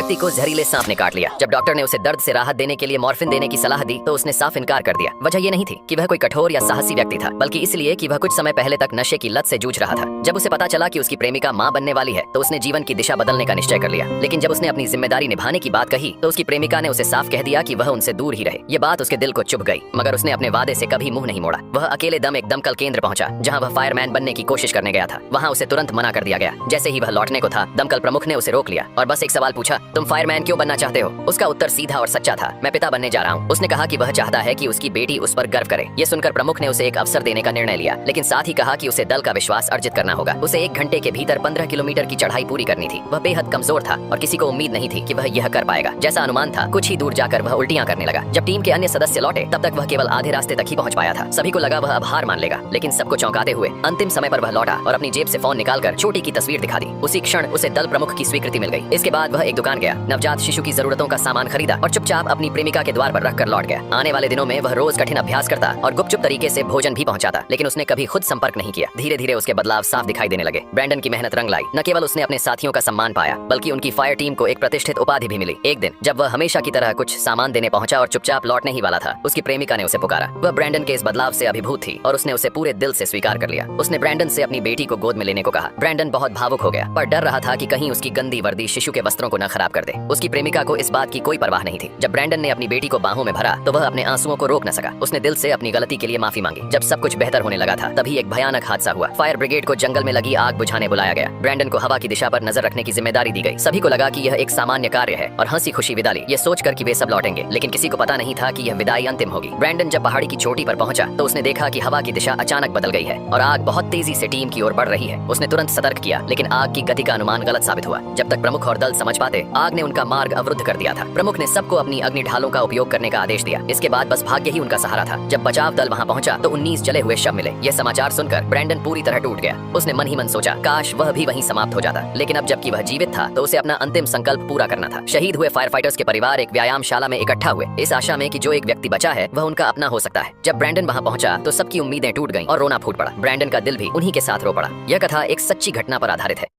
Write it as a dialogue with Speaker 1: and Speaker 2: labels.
Speaker 1: व्यक्ति को जहरीले सांप ने काट लिया। जब डॉक्टर ने उसे दर्द से राहत देने के लिए मॉर्फिन देने की सलाह दी तो उसने साफ इनकार कर दिया। वजह ये नहीं थी कि वह कोई कठोर या साहसी व्यक्ति था, बल्कि इसलिए कि वह कुछ समय पहले तक नशे की लत से जूझ रहा था। जब उसे पता चला कि उसकी प्रेमिका मां बनने वाली है तो उसने जीवन की दिशा बदलने का निश्चय कर लिया। लेकिन जब उसने अपनी जिम्मेदारी निभाने की बात कही तो उसकी प्रेमिका ने उसे साफ कह दिया कि वह उनसे दूर ही रहे। ये बात उसके दिल को चुभ गई, मगर उसने अपने वादे से कभी मुंह नहीं मोड़ा। वह अकेले दम एक दमकल केंद्र पहुंचा जहां वह फायरमैन बनने की कोशिश करने गया था। वहां उसे तुरंत मना कर दिया गया। जैसे ही वह लौटने को था, दमकल प्रमुख ने उसे रोक लिया और बस एक सवाल पूछा, तुम फायरमैन क्यों बनना चाहते हो? उसका उत्तर सीधा और सच्चा था, मैं पिता बनने जा रहा हूँ। उसने कहा कि वह चाहता है कि उसकी बेटी उस पर गर्व करे। ये सुनकर प्रमुख ने उसे एक अवसर देने का निर्णय लिया, लेकिन साथ ही कहा कि उसे दल का विश्वास अर्जित करना होगा। उसे 1 घंटे के भीतर 15 किलोमीटर की चढ़ाई पूरी करनी थी। वह बेहद कमजोर था और किसी को उम्मीद नहीं थी कि वह यह कर पाएगा। जैसा अनुमान था, कुछ ही दूर जाकर वह उल्टियां करने लगा। जब टीम के अन्य सदस्य लौटे तब तक वह केवल आधे रास्ते तक ही पहुंच पाया था। सभी को लगा वह अब हार मान लेगा, लेकिन सबको चौंकाते हुए अंतिम समय पर वह लौटा और अपनी जेब से फोन निकालकर छोटी की तस्वीर दिखा दी। उसी क्षण उसे दल प्रमुख की स्वीकृति मिल गई। इसके बाद वह एक दुकान गया, नवजात शिशु की जरूरतों का सामान खरीदा और चुपचाप अपनी प्रेमिका के द्वार पर रखकर लौट गया। आने वाले दिनों में वह रोज कठिन अभ्यास करता और गुपचुप तरीके से भोजन भी पहुंचाता, लेकिन उसने कभी खुद संपर्क नहीं किया। धीरे धीरे उसके बदलाव साफ दिखाई देने लगे। ब्रैंडन की मेहनत रंग लाई। न केवल उसने अपने साथियों का सम्मान पाया, बल्कि उनकी फायर टीम को एक प्रतिष्ठित उपाधि भी मिली। एक दिन जब वह हमेशा की तरह कुछ सामान देने पहुंचा और चुपचाप लौटने ही वाला था, उसकी प्रेमिका ने उसे पुकारा। वह ब्रैंडन के इस बदलाव से अभिभूत थी और उसने उसे पूरे दिल से स्वीकार कर लिया। उसने ब्रैंडन से अपनी बेटी को गोद में लेने को कहा। ब्रैंडन बहुत भावुक हो गया, पर डर रहा था कि कहीं उसकी गंदी वर्दी शिशु के वस्त्रों को न खराब कर दे। उसकी प्रेमिका को इस बात की कोई परवाह नहीं थी। जब ब्रैंडन ने अपनी बेटी को बाहों में भरा तो वह अपने आंसुओं को रोक न सका। उसने दिल से अपनी गलती के लिए माफी मांगी। जब सब कुछ बेहतर होने लगा था, तभी एक भयानक हादसा हुआ। फायर ब्रिगेड को जंगल में लगी आग बुझाने बुलाया गया। ब्रैंडन को हवा की दिशा पर नजर रखने की जिम्मेदारी दी गई। सभी को लगा कि यह एक सामान्य कार्य है और हंसी खुशी विदा ली, ये सोचकर कि वे सब लौटेंगे। लेकिन किसी को पता नहीं था कि यह विदाई अंतिम होगी। ब्रैंडन जब पहाड़ी की चोटी पर पहुंचा तो उसने देखा कि हवा की दिशा अचानक बदल गई है और आग बहुत तेजी से टीम की ओर बढ़ रही है। उसने तुरंत सतर्क किया, लेकिन आग की गति का अनुमान गलत साबित हुआ। जब तक प्रमुख और दल समझ पाते, आग ने उनका मार्ग अवरुद्ध कर दिया था। प्रमुख ने सबको अपनी अग्नि ढालों का उपयोग करने का आदेश दिया। इसके बाद बस भाग्य ही उनका सहारा था। जब बचाव दल वहां पहुंचा तो 19 जले हुए शव मिले। यह समाचार सुनकर ब्रैंडन पूरी तरह टूट गया। उसने मन ही मन सोचा, काश वह भी वहीं समाप्त हो जाता। लेकिन अब जबकि वह जीवित था तो उसे अपना अंतिम संकल्प पूरा करना था। शहीद हुए फायर फाइटर्स के परिवार एक व्यायामशाला में इकट्ठा हुए, इस आशा में कि जो एक व्यक्ति बचा है वह उनका अपना हो सकता है। जब ब्रैंडन वहां पहुंचा तो सबकी उम्मीदें टूट गईं और रोना फूट पड़ा। ब्रैंडन का दिल भी उन्हीं के साथ रो पड़ा। यह कथा एक सच्ची घटना पर आधारित है।